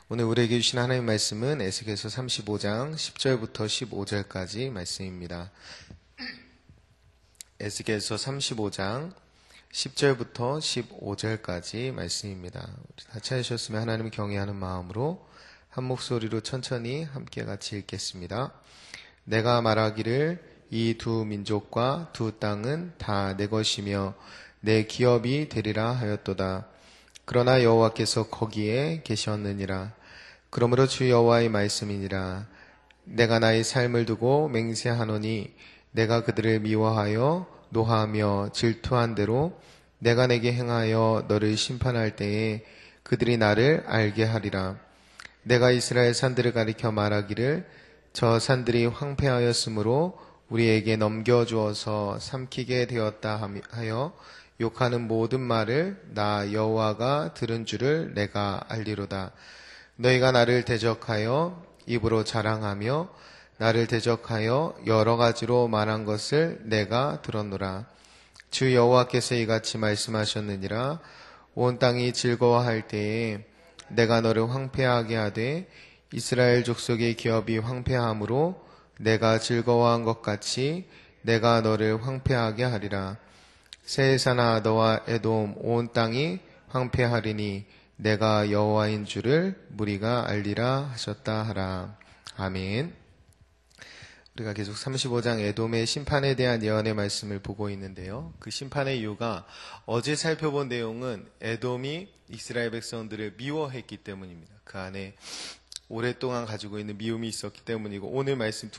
오늘 우리에게 주신 하나님의 말씀은 에스겔서 35장 10절부터 15절까지 말씀입니다. 에스겔서 35장 10절부터 15절까지 말씀입니다. 우리 다 찾으셨으면 하나님을 경외하는 마음으로 한 목소리로 천천히 함께 같이 읽겠습니다. 내가 말하기를 이 두 민족과 두 땅은 다 내 것이며 내 기업이 되리라 하였도다. 그러나 여호와께서 거기에 계셨느니라. 그러므로 주 여호와의 말씀이니라. 내가 나의 삶을 두고 맹세하노니 내가 그들을 미워하여 노하며 질투한 대로 내가 내게 행하여 너를 심판할 때에 그들이 나를 알게 하리라. 내가 이스라엘 산들을 가리켜 말하기를 저 산들이 황폐하였으므로 우리에게 넘겨주어서 삼키게 되었다 하여 욕하는 모든 말을 나 여호와가 들은 줄을 내가 알리로다. 너희가 나를 대적하여 입으로 자랑하며 나를 대적하여 여러 가지로 말한 것을 내가 들었노라. 주 여호와께서 이같이 말씀하셨느니라. 온 땅이 즐거워할 때에 내가 너를 황폐하게 하되 이스라엘 족속의 기업이 황폐함으로 내가 즐거워한 것 같이 내가 너를 황폐하게 하리라. 세사나 너와 에돔 온 땅이 황폐하리니 내가 여호와인 줄을 무리가 알리라 하셨다 하라. 아멘. 우리가 계속 35장 에돔의 심판에 대한 예언의 말씀을 보고 있는데요. 그 심판의 이유가 어제 살펴본 내용은 에돔이 이스라엘 백성들을 미워했기 때문입니다. 그 안에 오랫동안 가지고 있는 미움이 있었기 때문이고, 오늘 말씀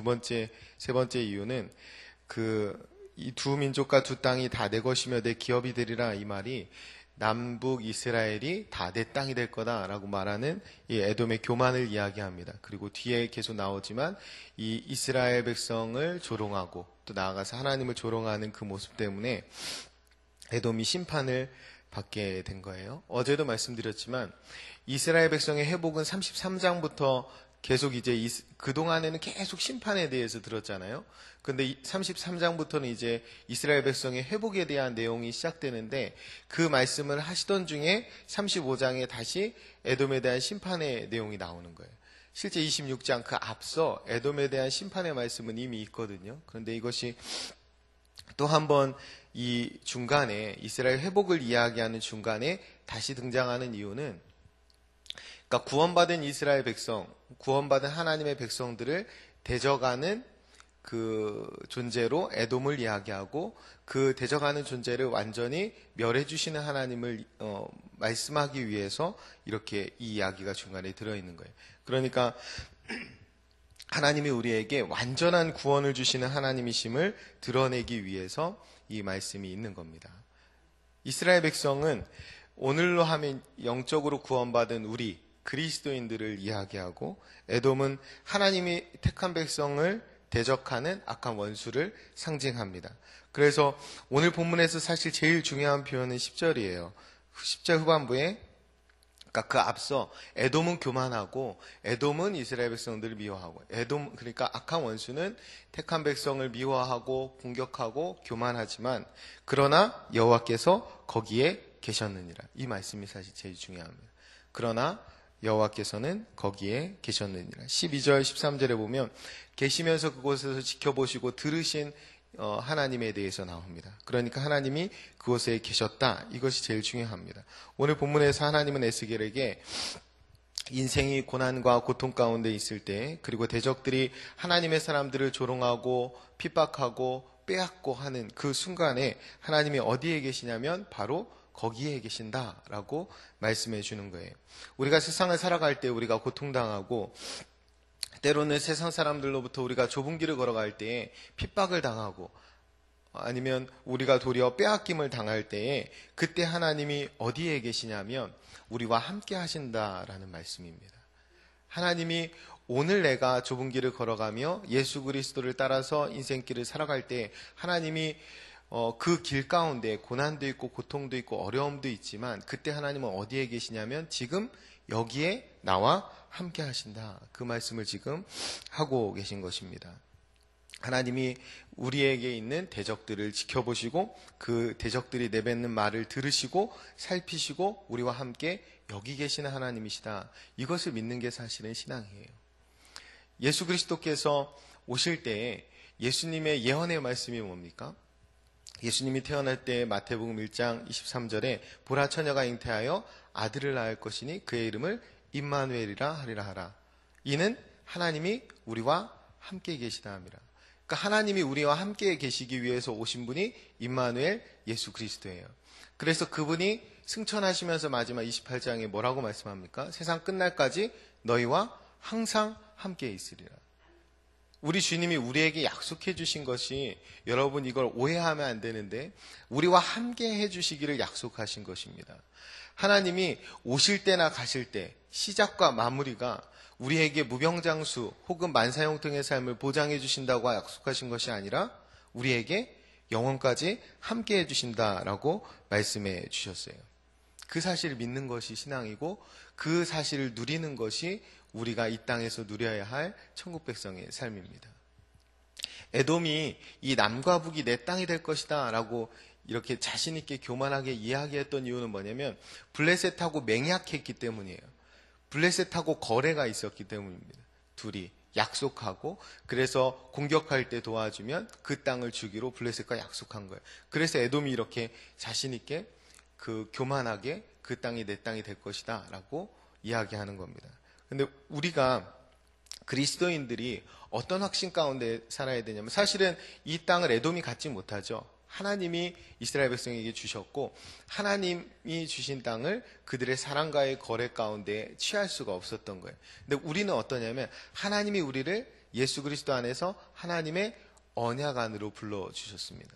세 번째 이유는 이 두 민족과 두 땅이 다 내 것이며 내 기업이 되리라, 이 말이 남북 이스라엘이 다 내 땅이 될 거다라고 말하는 이 에돔의 교만을 이야기합니다. 그리고 뒤에 계속 나오지만 이 이스라엘 백성을 조롱하고 또 나아가서 하나님을 조롱하는 그 모습 때문에 에돔이 심판을 받게 된 거예요. 어제도 말씀드렸지만 이스라엘 백성의 회복은 33장부터 계속 그동안에는 계속 심판에 대해서 들었잖아요. 근데 33장부터는 이제 이스라엘 백성의 회복에 대한 내용이 시작되는데, 그 말씀을 하시던 중에 35장에 다시 에돔에 대한 심판의 내용이 나오는 거예요. 실제 26장 그 앞서 에돔에 대한 심판의 말씀은 이미 있거든요. 그런데 이것이 또 한 번 이 중간에 이스라엘 회복을 이야기하는 중간에 다시 등장하는 이유는, 그러니까 구원받은 이스라엘 백성, 구원받은 하나님의 백성들을 대적하는 그 존재로 에돔을 이야기하고, 그 대적하는 존재를 완전히 멸해 주시는 하나님을 말씀하기 위해서 이렇게 이 이야기가 중간에 들어있는 거예요. 그러니까 하나님이 우리에게 완전한 구원을 주시는 하나님이심을 드러내기 위해서 이 말씀이 있는 겁니다. 이스라엘 백성은 오늘로 하면 영적으로 구원받은 우리 그리스도인들을 이야기하고, 에돔은 하나님이 택한 백성을 대적하는 악한 원수를 상징합니다. 그래서 오늘 본문에서 사실 제일 중요한 표현은 10절이에요. 10절 후반부에, 그러니까 그 앞서 에돔은 교만하고 에돔은 이스라엘 백성들을 미워하고, 그러니까 악한 원수는 택한 백성을 미워하고 공격하고 교만하지만 그러나 여호와께서 거기에 계셨느니라, 이 말씀이 사실 제일 중요합니다. 그러나 여호와께서는 거기에 계셨느니라. 12절 13절에 보면 계시면서 그곳에서 지켜보시고 들으신 하나님에 대해서 나옵니다. 그러니까 하나님이 그곳에 계셨다, 이것이 제일 중요합니다. 오늘 본문에서 하나님은 에스겔에게 인생이 고난과 고통 가운데 있을 때, 그리고 대적들이 하나님의 사람들을 조롱하고 핍박하고 빼앗고 하는 그 순간에 하나님이 어디에 계시냐면 바로 거기에 계신다라고 말씀해 주는 거예요. 우리가 세상을 살아갈 때 우리가 고통당하고, 때로는 세상 사람들로부터 우리가 좁은 길을 걸어갈 때에 핍박을 당하고, 아니면 우리가 도리어 빼앗김을 당할 때에, 그때 하나님이 어디에 계시냐면 우리와 함께 하신다라는 말씀입니다. 하나님이 오늘 내가 좁은 길을 걸어가며 예수 그리스도를 따라서 인생길을 살아갈 때, 하나님이 그 길 가운데 고난도 있고 고통도 있고 어려움도 있지만, 그때 하나님은 어디에 계시냐면 지금 여기에 나와 함께 하신다, 그 말씀을 지금 하고 계신 것입니다. 하나님이 우리에게 있는 대적들을 지켜보시고 그 대적들이 내뱉는 말을 들으시고 살피시고 우리와 함께 여기 계시는 하나님이시다. 이것을 믿는 게 사실은 신앙이에요. 예수 그리스도께서 오실 때에 예수님의 예언의 말씀이 뭡니까? 예수님이 태어날 때 마태복음 1장 23절에 보라 처녀가 잉태하여 아들을 낳을 것이니 그의 이름을 임마누엘이라 하리라 하라. 이는 하나님이 우리와 함께 계시다 함이라. 그러니까 하나님이 우리와 함께 계시기 위해서 오신 분이 임마누엘 예수 그리스도예요. 그래서 그분이 승천하시면서 마지막 28장에 뭐라고 말씀합니까? 세상 끝날까지 너희와 항상 함께 있으리라. 우리 주님이 우리에게 약속해 주신 것이, 여러분 이걸 오해하면 안 되는데, 우리와 함께 해 주시기를 약속하신 것입니다. 하나님이 오실 때나 가실 때 시작과 마무리가 우리에게 무병장수 혹은 만사형통의 삶을 보장해 주신다고 약속하신 것이 아니라 우리에게 영원까지 함께 해주신다라고 말씀해 주셨어요. 그 사실을 믿는 것이 신앙이고 그 사실을 누리는 것이 우리가 이 땅에서 누려야 할 천국 백성의 삶입니다. 에돔이 이 남과 북이 내 땅이 될 것이다 라고 이렇게 자신 있게 교만하게 이야기했던 이유는 뭐냐면 블레셋하고 맹약했기 때문이에요. 블레셋하고 거래가 있었기 때문입니다. 둘이 약속하고, 그래서 공격할 때 도와주면 그 땅을 주기로 블레셋과 약속한 거예요. 그래서 에돔이 이렇게 자신 있게 교만하게 그 땅이 내 땅이 될 것이다 라고 이야기하는 겁니다. 근데 우리가 그리스도인들이 어떤 확신 가운데 살아야 되냐면, 사실은 이 땅을 에돔이 갖지 못하죠. 하나님이 이스라엘 백성에게 주셨고 하나님이 주신 땅을 그들의 사랑과의 거래 가운데 취할 수가 없었던 거예요. 근데 우리는 어떠냐면 하나님이 우리를 예수 그리스도 안에서 하나님의 언약 안으로 불러주셨습니다.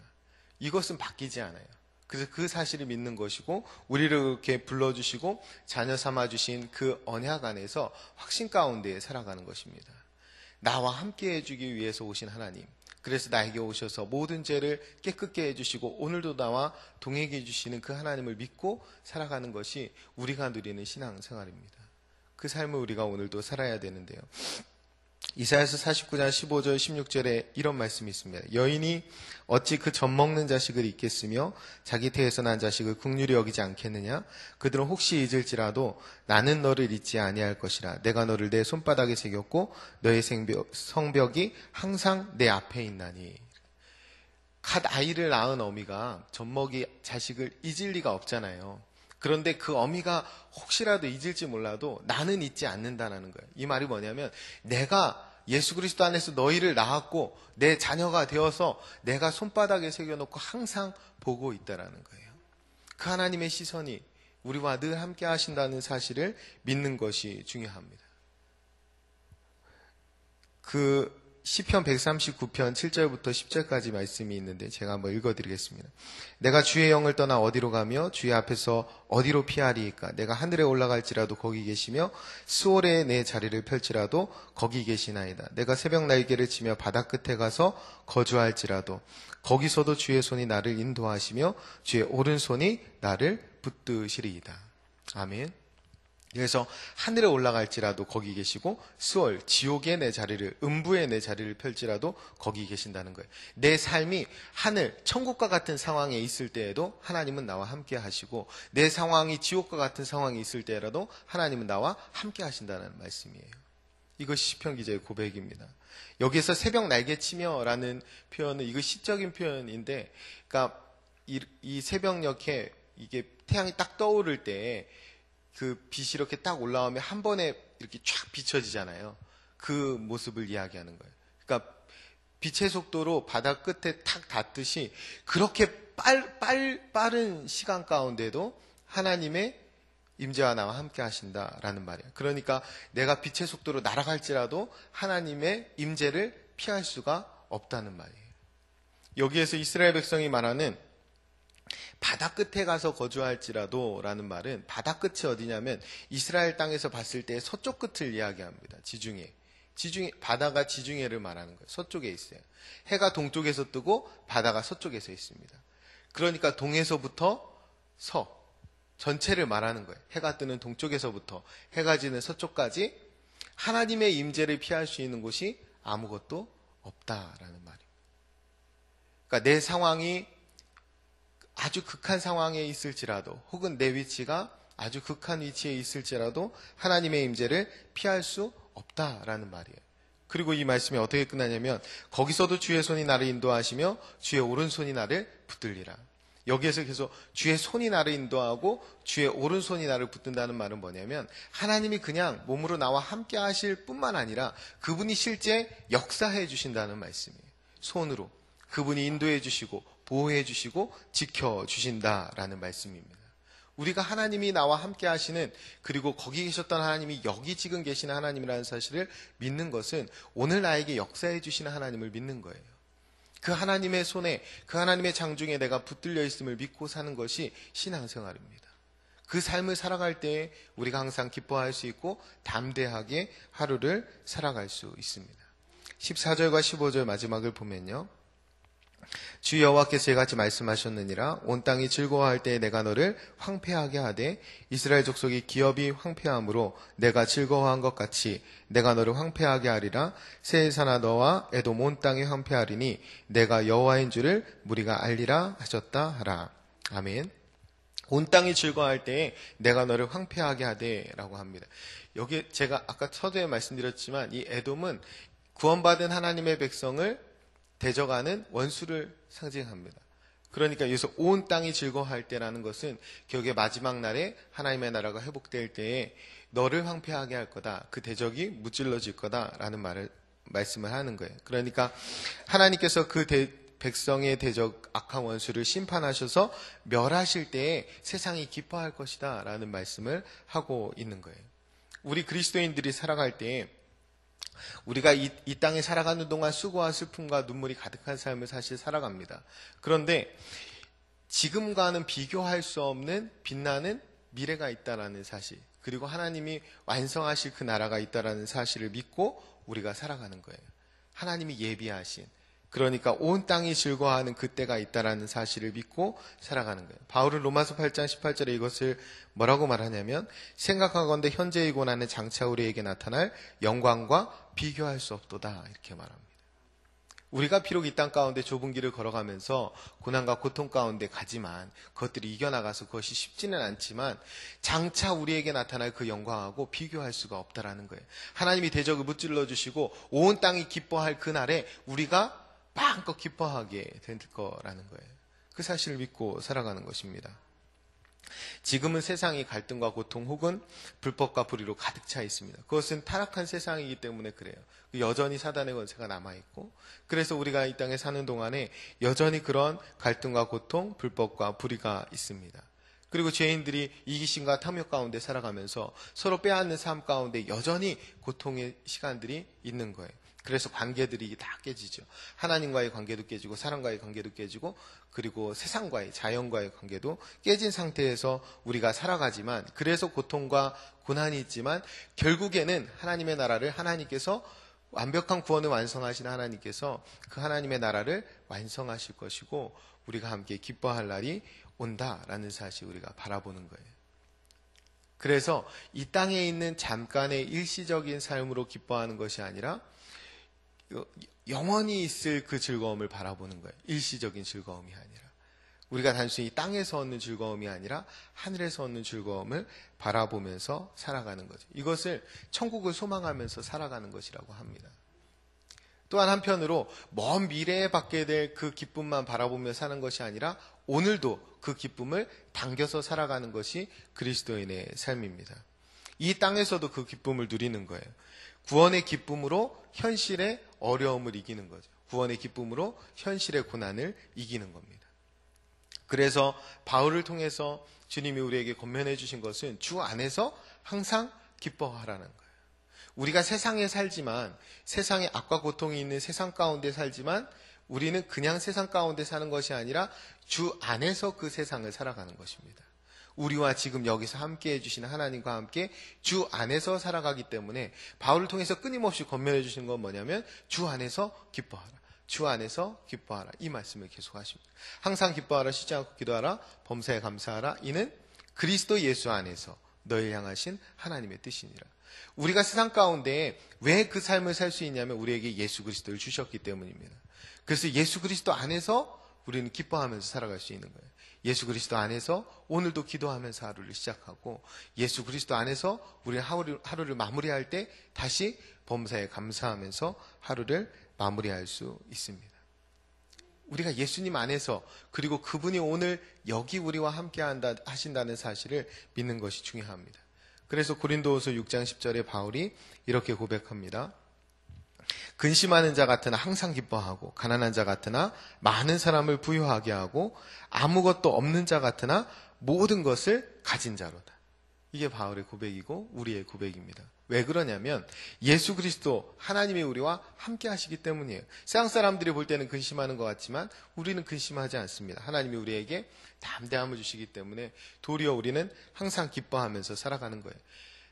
이것은 바뀌지 않아요. 그래서 그 사실을 믿는 것이고 우리를 그렇게 불러주시고 자녀 삼아주신 그 언약 안에서 확신 가운데 살아가는 것입니다. 나와 함께 해주기 위해서 오신 하나님, 그래서 나에게 오셔서 모든 죄를 깨끗게 해주시고 오늘도 나와 동행해 해주시는 그 하나님을 믿고 살아가는 것이 우리가 누리는 신앙생활입니다. 그 삶을 우리가 오늘도 살아야 되는데요. 이사야서 49장 15절 16절에 이런 말씀이 있습니다. 여인이 어찌 그 젖 먹는 자식을 잊겠으며 자기 태에서 난 자식을 긍휼히 여기지 않겠느냐? 그들은 혹시 잊을지라도 나는 너를 잊지 아니할 것이라. 내가 너를 내 손바닥에 새겼고 너의 성벽이 항상 내 앞에 있나니. 갓 아이를 낳은 어미가 젖먹이 자식을 잊을 리가 없잖아요. 그런데 그 어미가 혹시라도 잊을지 몰라도 나는 잊지 않는다는 거예요. 이 말이 뭐냐면 내가 예수 그리스도 안에서 너희를 낳았고 내 자녀가 되어서 내가 손바닥에 새겨놓고 항상 보고 있다라는 거예요. 그 하나님의 시선이 우리와 늘 함께 하신다는 사실을 믿는 것이 중요합니다. 그 시편 139편 7절부터 10절까지 말씀이 있는데 제가 한번 읽어드리겠습니다. 내가 주의 영을 떠나 어디로 가며 주의 앞에서 어디로 피하리이까? 내가 하늘에 올라갈지라도 거기 계시며 수월에 내 자리를 펼치라도 거기 계시나이다. 내가 새벽 날개를 치며 바다 끝에 가서 거주할지라도 거기서도 주의 손이 나를 인도하시며 주의 오른손이 나를 붙드시리이다. 아멘. 그래서 하늘에 올라갈지라도 거기 계시고 수월, 지옥에 내 자리를, 음부에 내 자리를 펼지라도 거기 계신다는 거예요. 내 삶이 하늘, 천국과 같은 상황에 있을 때에도 하나님은 나와 함께 하시고 내 상황이 지옥과 같은 상황이 있을 때라도 하나님은 나와 함께 하신다는 말씀이에요. 이것이 시편 기자의 고백입니다. 여기에서 새벽 날개치며라는 표현은 이거 시적인 표현인데, 그러니까 이 새벽녘에 이게 태양이 딱 떠오를 때 그 빛이 이렇게 딱 올라오면 한 번에 이렇게 쫙 비춰지잖아요. 그 모습을 이야기하는 거예요. 그러니까 빛의 속도로 바다 끝에 탁 닿듯이 그렇게 빠른 시간 가운데도 하나님의 임재와 나와 함께 하신다라는 말이에요. 그러니까 내가 빛의 속도로 날아갈지라도 하나님의 임재를 피할 수가 없다는 말이에요. 여기에서 이스라엘 백성이 말하는 바다 끝에 가서 거주할지라도 라는 말은 바다 끝이 어디냐면 이스라엘 땅에서 봤을 때 서쪽 끝을 이야기합니다. 지중해. 바다가 지중해를 말하는 거예요. 서쪽에 있어요. 해가 동쪽에서 뜨고 바다가 서쪽에서 있습니다. 그러니까 동에서부터 서 전체를 말하는 거예요. 해가 뜨는 동쪽에서부터 해가 지는 서쪽까지 하나님의 임재를 피할 수 있는 곳이 아무것도 없다라는 말입니다. 그러니까 내 상황이 아주 극한 상황에 있을지라도 혹은 내 위치가 아주 극한 위치에 있을지라도 하나님의 임재를 피할 수 없다라는 말이에요. 그리고 이 말씀이 어떻게 끝나냐면 거기서도 주의 손이 나를 인도하시며 주의 오른손이 나를 붙들리라. 여기에서 계속 주의 손이 나를 인도하고 주의 오른손이 나를 붙든다는 말은 뭐냐면 하나님이 그냥 몸으로 나와 함께 하실 뿐만 아니라 그분이 실제 역사해 주신다는 말씀이에요. 손으로 그분이 인도해 주시고 보호해 주시고 지켜 주신다라는 말씀입니다. 우리가 하나님이 나와 함께 하시는, 그리고 거기 계셨던 하나님이 여기 지금 계시는 하나님이라는 사실을 믿는 것은 오늘 나에게 역사해 주시는 하나님을 믿는 거예요. 그 하나님의 손에, 그 하나님의 장중에 내가 붙들려 있음을 믿고 사는 것이 신앙생활입니다. 그 삶을 살아갈 때에 우리가 항상 기뻐할 수 있고 담대하게 하루를 살아갈 수 있습니다. 14절과 15절 마지막을 보면요, 주 여호와께서 이같이 말씀하셨느니라. 온 땅이 즐거워할 때에 내가 너를 황폐하게 하되 이스라엘 족속이 기업이 황폐함으로 내가 즐거워한 것 같이 내가 너를 황폐하게 하리라. 세일사나 너와 에돔 온 땅이 황폐하리니 내가 여호와인 줄을 무리가 알리라 하셨다 하라. 아멘. 온 땅이 즐거워할 때에 내가 너를 황폐하게 하되 라고 합니다. 여기 제가 아까 서두에 말씀드렸지만 이 에돔은 구원받은 하나님의 백성을 대적하는 원수를 상징합니다. 그러니까 여기서 온 땅이 즐거워할 때라는 것은 결국에 마지막 날에 하나님의 나라가 회복될 때에 너를 황폐하게 할 거다. 그 대적이 무찔러질 거다라는 말씀을 하는 거예요. 그러니까 하나님께서 그 백성의 대적 악한 원수를 심판하셔서 멸하실 때에 세상이 기뻐할 것이다 라는 말씀을 하고 있는 거예요. 우리 그리스도인들이 살아갈 때에 우리가 이 땅에 살아가는 동안 수고와 슬픔과 눈물이 가득한 삶을 사실 살아갑니다. 그런데 지금과는 비교할 수 없는 빛나는 미래가 있다라는 사실, 그리고 하나님이 완성하실 그 나라가 있다라는 사실을 믿고 우리가 살아가는 거예요. 하나님이 예비하신, 그러니까 온 땅이 즐거워하는 그때가 있다라는 사실을 믿고 살아가는 거예요. 바울은 로마서 8장 18절에 이것을 뭐라고 말하냐면 생각하건대 현재의 고난은 장차 우리에게 나타날 영광과 비교할 수 없도다 이렇게 말합니다. 우리가 비록 이 땅 가운데 좁은 길을 걸어가면서 고난과 고통 가운데 가지만 그것들이 이겨나가서 그것이 쉽지는 않지만 장차 우리에게 나타날 그 영광하고 비교할 수가 없다라는 거예요. 하나님이 대적을 무찔러 주시고 온 땅이 기뻐할 그날에 우리가 마음껏 기뻐하게 될 거라는 거예요. 그 사실을 믿고 살아가는 것입니다. 지금은 세상이 갈등과 고통 혹은 불법과 불의로 가득 차 있습니다. 그것은 타락한 세상이기 때문에 그래요. 여전히 사단의 권세가 남아있고, 그래서 우리가 이 땅에 사는 동안에 여전히 그런 갈등과 고통, 불법과 불의가 있습니다. 그리고 죄인들이 이기심과 탐욕 가운데 살아가면서 서로 빼앗는 삶 가운데 여전히 고통의 시간들이 있는 거예요. 그래서 관계들이 다 깨지죠. 하나님과의 관계도 깨지고 사람과의 관계도 깨지고 그리고 세상과의, 자연과의 관계도 깨진 상태에서 우리가 살아가지만, 그래서 고통과 고난이 있지만 결국에는 하나님의 나라를 하나님께서 완벽한 구원을 완성하신 하나님께서 그 하나님의 나라를 완성하실 것이고 우리가 함께 기뻐할 날이 온다라는 사실 우리가 바라보는 거예요. 그래서 이 땅에 있는 잠깐의 일시적인 삶으로 기뻐하는 것이 아니라 영원히 있을 그 즐거움을 바라보는 거예요. 일시적인 즐거움이 아니라. 우리가 단순히 땅에서 얻는 즐거움이 아니라 하늘에서 얻는 즐거움을 바라보면서 살아가는 거죠. 이것을 천국을 소망하면서 살아가는 것이라고 합니다. 또한 한편으로 먼 미래에 받게 될 그 기쁨만 바라보며 사는 것이 아니라 오늘도 그 기쁨을 당겨서 살아가는 것이 그리스도인의 삶입니다. 이 땅에서도 그 기쁨을 누리는 거예요. 구원의 기쁨으로 현실의 어려움을 이기는 거죠. 구원의 기쁨으로 현실의 고난을 이기는 겁니다. 그래서 바울을 통해서 주님이 우리에게 권면해 주신 것은 주 안에서 항상 기뻐하라는 거예요. 우리가 세상에 살지만, 세상에 악과 고통이 있는 세상 가운데 살지만 우리는 그냥 세상 가운데 사는 것이 아니라 주 안에서 그 세상을 살아가는 것입니다. 우리와 지금 여기서 함께 해주시는 하나님과 함께 주 안에서 살아가기 때문에 바울을 통해서 끊임없이 권면해 주시는 건 뭐냐면 주 안에서 기뻐하라. 주 안에서 기뻐하라. 이 말씀을 계속하십니다. 항상 기뻐하라. 쉬지 않고 기도하라. 범사에 감사하라. 이는 그리스도 예수 안에서 너를 향하신 하나님의 뜻이니라. 우리가 세상 가운데 왜 그 삶을 살 수 있냐면 우리에게 예수 그리스도를 주셨기 때문입니다. 그래서 예수 그리스도 안에서 우리는 기뻐하면서 살아갈 수 있는 거예요. 예수 그리스도 안에서 오늘도 기도하면서 하루를 시작하고, 예수 그리스도 안에서 우리 하루를 마무리할 때 다시 범사에 감사하면서 하루를 마무리할 수 있습니다. 우리가 예수님 안에서, 그리고 그분이 오늘 여기 우리와 함께 하신다는 사실을 믿는 것이 중요합니다. 그래서 고린도후서 6장 10절에 바울이 이렇게 고백합니다. 근심하는 자 같으나 항상 기뻐하고, 가난한 자 같으나 많은 사람을 부유하게 하고, 아무것도 없는 자 같으나 모든 것을 가진 자로다. 이게 바울의 고백이고 우리의 고백입니다. 왜 그러냐면 예수 그리스도 하나님이 우리와 함께 하시기 때문이에요. 세상 사람들이 볼 때는 근심하는 것 같지만 우리는 근심하지 않습니다. 하나님이 우리에게 담대함을 주시기 때문에 도리어 우리는 항상 기뻐하면서 살아가는 거예요.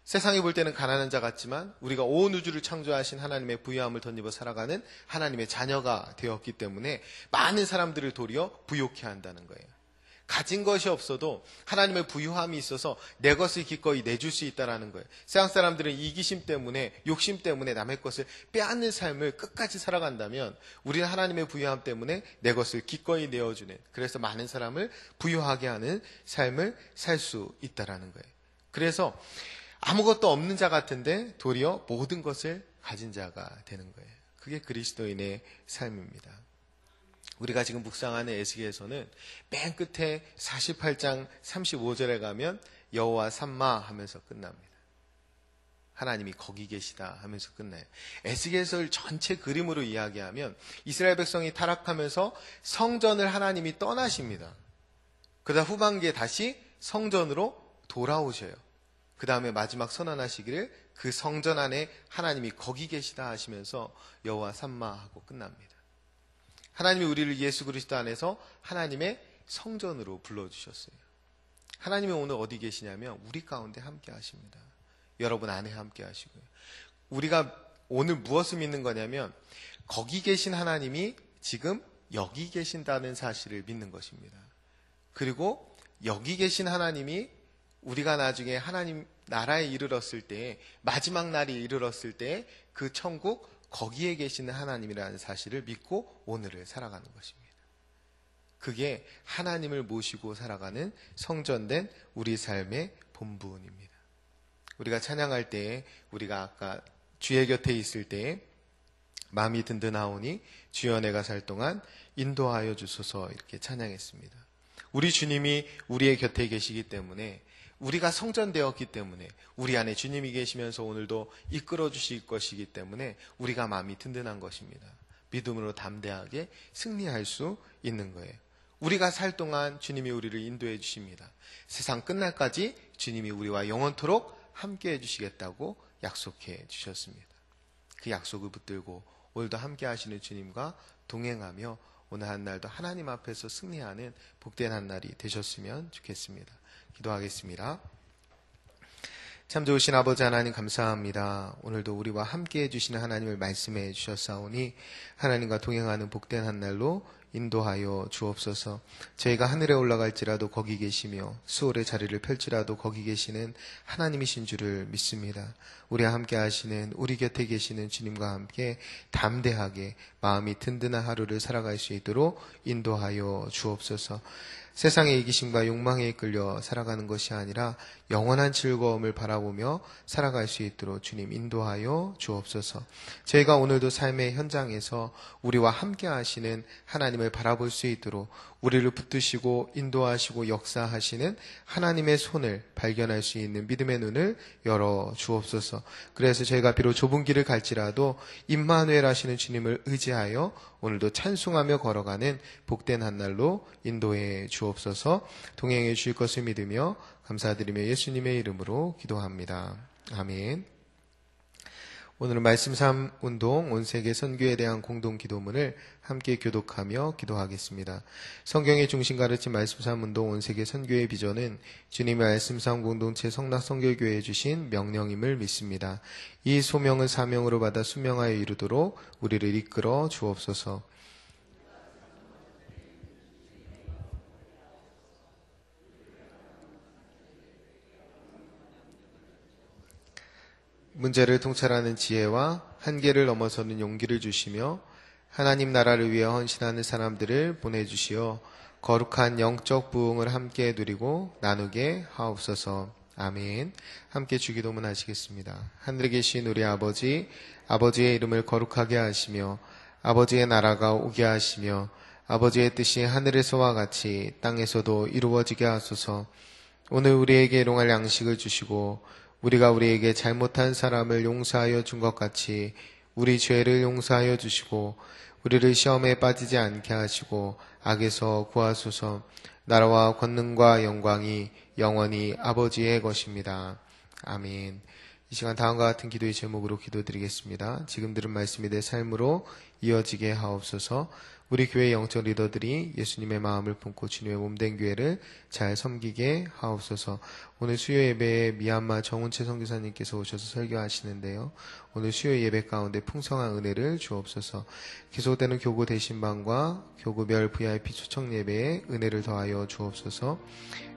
세상이 볼 때는 가난한 자 같지만 우리가 온 우주를 창조하신 하나님의 부유함을 덧입어 살아가는 하나님의 자녀가 되었기 때문에 많은 사람들을 도리어 부욕해 한다는 거예요. 가진 것이 없어도 하나님의 부유함이 있어서 내 것을 기꺼이 내줄 수 있다는 거예요. 세상 사람들은 이기심 때문에, 욕심 때문에 남의 것을 빼앗는 삶을 끝까지 살아간다면 우리는 하나님의 부유함 때문에 내 것을 기꺼이 내어주는, 그래서 많은 사람을 부유하게 하는 삶을 살 수 있다는 거예요. 그래서 아무것도 없는 자 같은데 도리어 모든 것을 가진 자가 되는 거예요. 그게 그리스도인의 삶입니다. 우리가 지금 묵상하는 에스겔에서는 맨 끝에 48장 35절에 가면 여호와 삼마 하면서 끝납니다. 하나님이 거기 계시다 하면서 끝나요. 에스겔서를 전체 그림으로 이야기하면 이스라엘 백성이 타락하면서 성전을 하나님이 떠나십니다. 그러다 후반기에 다시 성전으로 돌아오셔요. 그 다음에 마지막 선언하시기를 그 성전 안에 하나님이 거기 계시다 하시면서 여호와 삼마 하고 끝납니다. 하나님이 우리를 예수 그리스도 안에서 하나님의 성전으로 불러주셨어요. 하나님이 오늘 어디 계시냐면 우리 가운데 함께 하십니다. 여러분 안에 함께 하시고요. 우리가 오늘 무엇을 믿는 거냐면 거기 계신 하나님이 지금 여기 계신다는 사실을 믿는 것입니다. 그리고 여기 계신 하나님이 우리가 나중에 하나님 나라에 이르렀을 때, 마지막 날이 이르렀을 때 그 천국 거기에 계시는 하나님이라는 사실을 믿고 오늘을 살아가는 것입니다. 그게 하나님을 모시고 살아가는 성전된 우리 삶의 본분입니다. 우리가 찬양할 때, 우리가 아까 주의 곁에 있을 때 마음이 든든하오니 주여 내가 살 동안 인도하여 주소서 이렇게 찬양했습니다. 우리 주님이 우리의 곁에 계시기 때문에, 우리가 성전되었기 때문에, 우리 안에 주님이 계시면서 오늘도 이끌어 주실 것이기 때문에 우리가 마음이 든든한 것입니다. 믿음으로 담대하게 승리할 수 있는 거예요. 우리가 살 동안 주님이 우리를 인도해 주십니다. 세상 끝날까지 주님이 우리와 영원토록 함께 해주시겠다고 약속해 주셨습니다. 그 약속을 붙들고 오늘도 함께 하시는 주님과 동행하며 오늘 한 날도 하나님 앞에서 승리하는 복된 한 날이 되셨으면 좋겠습니다. 기도하겠습니다. 참 좋으신 아버지 하나님 감사합니다. 오늘도 우리와 함께 해주시는 하나님을 말씀해 주셨사오니 하나님과 동행하는 복된 한 날로 인도하여 주옵소서. 저희가 하늘에 올라갈지라도 거기 계시며 수월의 자리를 펼지라도 거기 계시는 하나님이신 줄을 믿습니다. 우리와 함께 하시는, 우리 곁에 계시는 주님과 함께 담대하게 마음이 든든한 하루를 살아갈 수 있도록 인도하여 주옵소서. 세상의 이기심과 욕망에 이끌려 살아가는 것이 아니라 영원한 즐거움을 바라보며 살아갈 수 있도록 주님 인도하여 주옵소서. 저희가 오늘도 삶의 현장에서 우리와 함께 하시는 하나님을 바라볼 수 있도록 우리를 붙드시고 인도하시고 역사하시는 하나님의 손을 발견할 수 있는 믿음의 눈을 열어 주옵소서. 그래서 저희가 비록 좁은 길을 갈지라도 임마누엘 하시는 주님을 의지하여 오늘도 찬송하며 걸어가는 복된 한 날로 인도해 주옵소서. 동행해 주실 것을 믿으며 감사드리며 예수님의 이름으로 기도합니다. 아멘. 오늘은 말씀 3운동 온 세계 선교에 대한 공동 기도문을 함께 교독하며 기도하겠습니다. 성경의 중심 가르친 말씀 3운동 온 세계 선교의 비전은 주님의 말씀 3 공동체 성락선교교회에 주신 명령임을 믿습니다. 이 소명을 사명으로 받아 수명하여 이루도록 우리를 이끌어 주옵소서. 문제를 통찰하는 지혜와 한계를 넘어서는 용기를 주시며 하나님 나라를 위해 헌신하는 사람들을 보내주시어 거룩한 영적 부흥을 함께 누리고 나누게 하옵소서. 아멘. 함께 주기도문 하시겠습니다. 하늘에 계신 우리 아버지, 아버지의 이름을 거룩하게 하시며 아버지의 나라가 오게 하시며 아버지의 뜻이 하늘에서와 같이 땅에서도 이루어지게 하소서. 오늘 우리에게 일용할 양식을 주시고 우리가 우리에게 잘못한 사람을 용서하여 준 것 같이 우리 죄를 용서하여 주시고 우리를 시험에 빠지지 않게 하시고 악에서 구하소서. 나라와 권능과 영광이 영원히 아버지의 것입니다. 아멘. 이 시간 다음과 같은 기도의 제목으로 기도드리겠습니다. 지금 들은 말씀이 내 삶으로 이어지게 하옵소서. 우리 교회 영적 리더들이 예수님의 마음을 품고 주님의 몸된 교회를 잘 섬기게 하옵소서. 오늘 수요 예배에 미얀마 정운채 선교사님께서 오셔서 설교하시는데요. 오늘 수요 예배 가운데 풍성한 은혜를 주옵소서. 계속되는 교구 대신방과 교구별 VIP 초청 예배에 은혜를 더하여 주옵소서.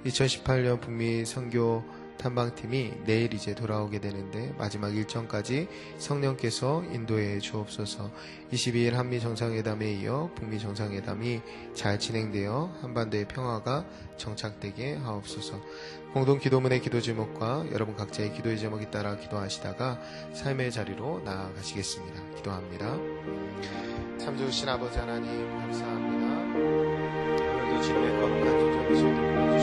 2018년 북미 선교 탐방팀이 내일 이제 돌아오게 되는데 마지막 일정까지 성령께서 인도해 주옵소서. 22일 한미 정상회담에 이어 북미 정상회담이 잘 진행되어 한반도의 평화가 정착되게 하옵소서. 공동 기도문의 기도 제목과 여러분 각자의 기도의 제목에 따라 기도하시다가 삶의 자리로 나아가시겠습니다. 기도합니다. 참 좋으신 아버지 하나님 감사합니다. 오늘도 주님의 거룩한 조정을